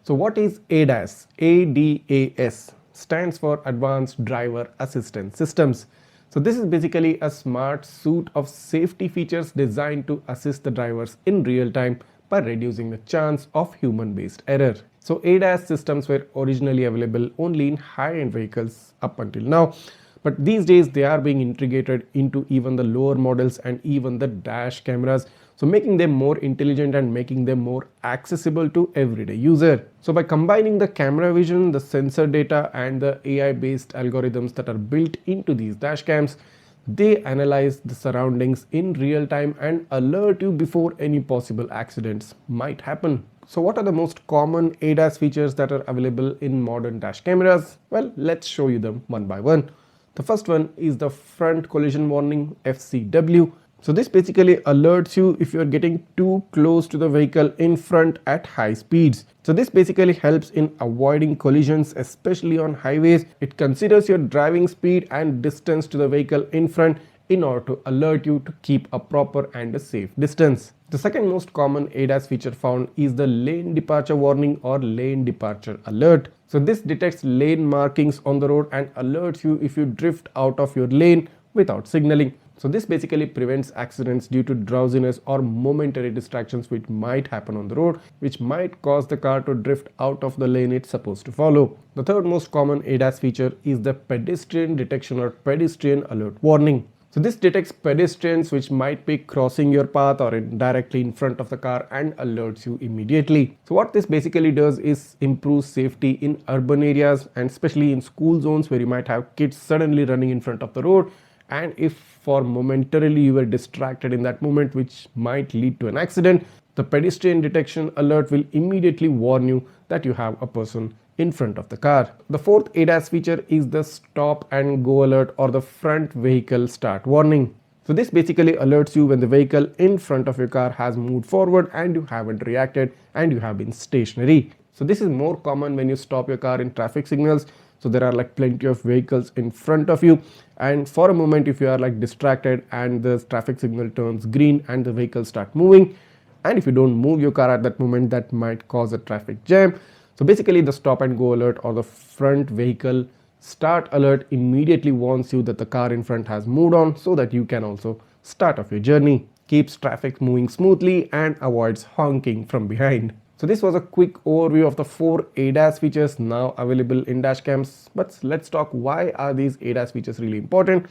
So what is ADAS? ADAS stands for Advanced Driver Assistance Systems. So this is basically a smart suite of safety features designed to assist the drivers in real time by reducing the chance of human-based error. So ADAS systems were originally available only in high-end vehicles up until now. But these days they are being integrated into even the lower models and even the dash cameras, so making them more intelligent and making them more accessible to everyday user. So by combining the camera vision, the sensor data and the AI based algorithms that are built into these dash cams, they analyze the surroundings in real time and alert you before any possible accidents might happen. So what are the most common ADAS features that are available in modern dash cameras? Well, let's show you them one by one. The first one is the front collision warning, FCW. So this basically alerts you if you are getting too close to the vehicle in front at high speeds. So this basically helps in avoiding collisions, especially on highways. It considers your driving speed and distance to the vehicle in front in order to alert you to keep a proper and a safe distance. The second most common ADAS feature found is the lane departure warning or lane departure alert. So this detects lane markings on the road and alerts you if you drift out of your lane without signaling. So this basically prevents accidents due to drowsiness or momentary distractions which might happen on the road, which might cause the car to drift out of the lane it's supposed to follow. The third most common ADAS feature is the pedestrian detection or pedestrian alert warning. So this detects pedestrians which might be crossing your path or directly in front of the car and alerts you immediately. So what this basically does is improve safety in urban areas and especially in school zones where you might have kids suddenly running in front of the road, and if for momentarily you were distracted in that moment which might lead to an accident, the pedestrian detection alert will immediately warn you that you have a person in front of the car. The fourth ADAS feature is the stop and go alert or the front vehicle start warning. So this basically alerts you when the vehicle in front of your car has moved forward and you haven't reacted and you have been stationary. So this is more common when you stop your car in traffic signals. So there are like plenty of vehicles in front of you, and for a moment if you are like distracted and the traffic signal turns green and the vehicle start moving, and if you don't move your car at that moment, that might cause a traffic jam. So basically the stop and go alert or the front vehicle start alert immediately warns you that the car in front has moved on so that you can also start off your journey, keeps traffic moving smoothly and avoids honking from behind. So this was a quick overview of the 4 ADAS features now available in dashcams. But let's talk, why are these ADAS features really important?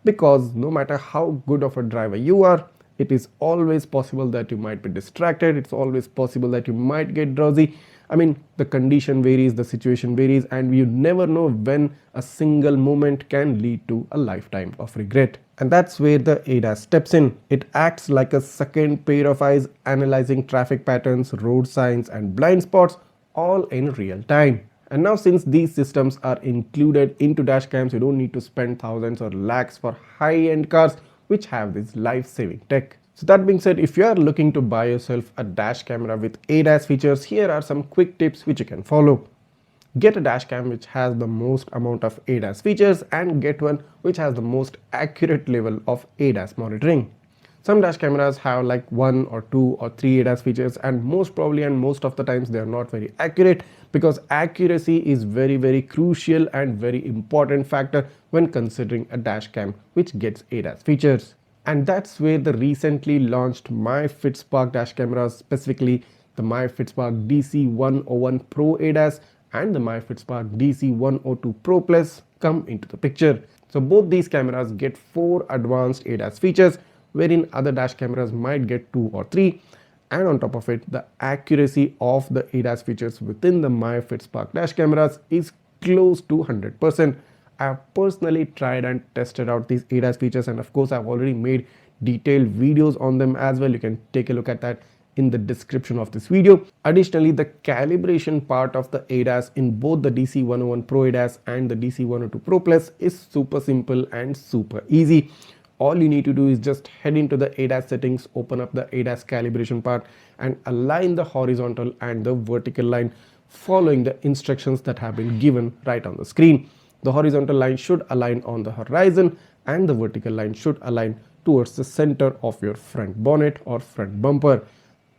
Because no matter how good of a driver you are, it is always possible that you might be distracted. It's always possible that you might get drowsy. I mean, the condition varies, the situation varies, and you never know when a single moment can lead to a lifetime of regret. And that's where the ADAS steps in. It acts like a second pair of eyes, analyzing traffic patterns, road signs and blind spots all in real time. And now since these systems are included into dashcams, you don't need to spend thousands or lakhs for high-end cars which have this life-saving tech. So that being said, if you are looking to buy yourself a dash camera with ADAS features, here are some quick tips which you can follow. Get a dash cam which has the most amount of ADAS features and get one which has the most accurate level of ADAS monitoring. Some dash cameras have like 1 or 2 or 3 ADAS features, and most probably and most of the times they are not very accurate, because accuracy is very crucial and very important factor when considering a dash cam which gets ADAS features. And that's where the recently launched MyFitSpark dash cameras, specifically the MyFitSpark DC101 Pro ADAS and the MyFitSpark DC102 Pro Plus, come into the picture. So both these cameras get 4 advanced ADAS features, wherein other dash cameras might get 2 or 3. And on top of it, the accuracy of the ADAS features within the MyFitSpark dash cameras is close to 100%. I have personally tried and tested out these ADAS features, and of course I've already made detailed videos on them as well. You can take a look at that in the description of this video. Additionally, the calibration part of the ADAS in both the DC101 Pro ADAS and the DC102 Pro Plus is super simple and super easy. All you need to do is just head into the ADAS settings, open up the ADAS calibration part and align the horizontal and the vertical line following the instructions that have been given right on the screen. The horizontal line should align on the horizon and the vertical line should align towards the center of your front bonnet or front bumper.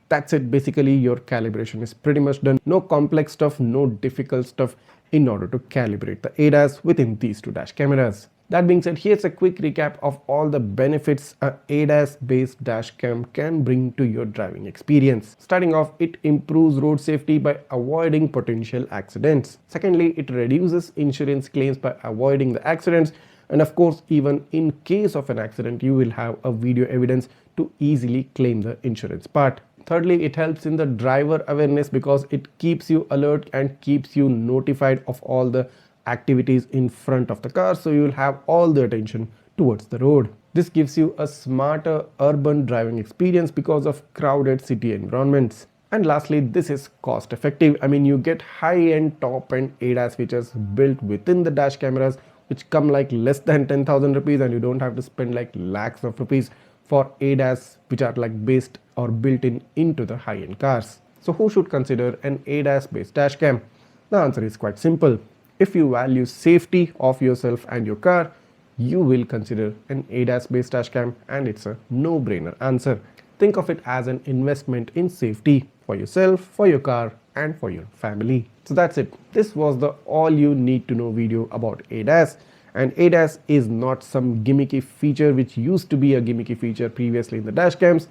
That's it. Basically, your calibration is pretty much done. No complex stuff, no difficult stuff in order to calibrate the ADAS within these two dash cameras. That being said, here's a quick recap of all the benefits a ADAS based dashcam can bring to your driving experience. Starting off, it improves road safety by avoiding potential accidents. Secondly, it reduces insurance claims by avoiding the accidents. And of course, even in case of an accident, you will have a video evidence to easily claim the insurance part. Thirdly, it helps in the driver awareness because it keeps you alert and keeps you notified of all the activities in front of the car, so you will have all the attention towards the road. This gives you a smarter urban driving experience because of crowded city environments. And lastly, this is cost effective. I mean, you get high-end top-end ADAS features built within the dash cameras which come like less than 10,000 rupees, and you don't have to spend like lakhs of rupees for ADAS which are like based or built into the high-end cars. So who should consider an ADAS based dashcam? The answer is quite simple. If you value safety of yourself and your car, you will consider an ADAS based dashcam, and it's a no-brainer answer. Think of it as an investment in safety for yourself, for your car, and for your family. So that's it. This was the all you need to know video about ADAS. And ADAS is not some gimmicky feature which used to be a gimmicky feature previously in the dashcams.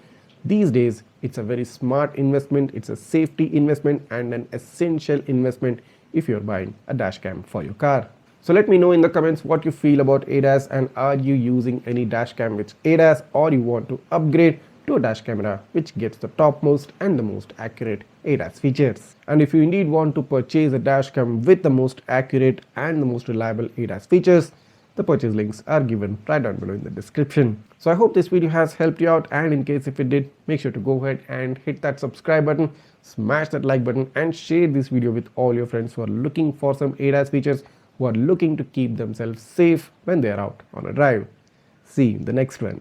These days, it's a very smart investment, it's a safety investment, and an essential investment if you're buying a dashcam for your car. So let me know in the comments what you feel about ADAS, and are you using any dashcam with ADAS, or you want to upgrade to a dash camera which gets the topmost and the most accurate ADAS features. And if you indeed want to purchase a dashcam with the most accurate and the most reliable ADAS features, the purchase links are given right down below in the description. So I hope this video has helped you out, and in case if it did, make sure to go ahead and hit that subscribe button, smash that like button, and share this video with all your friends who are looking for some ADAS features, who are looking to keep themselves safe when they are out on a drive. See you in the next one.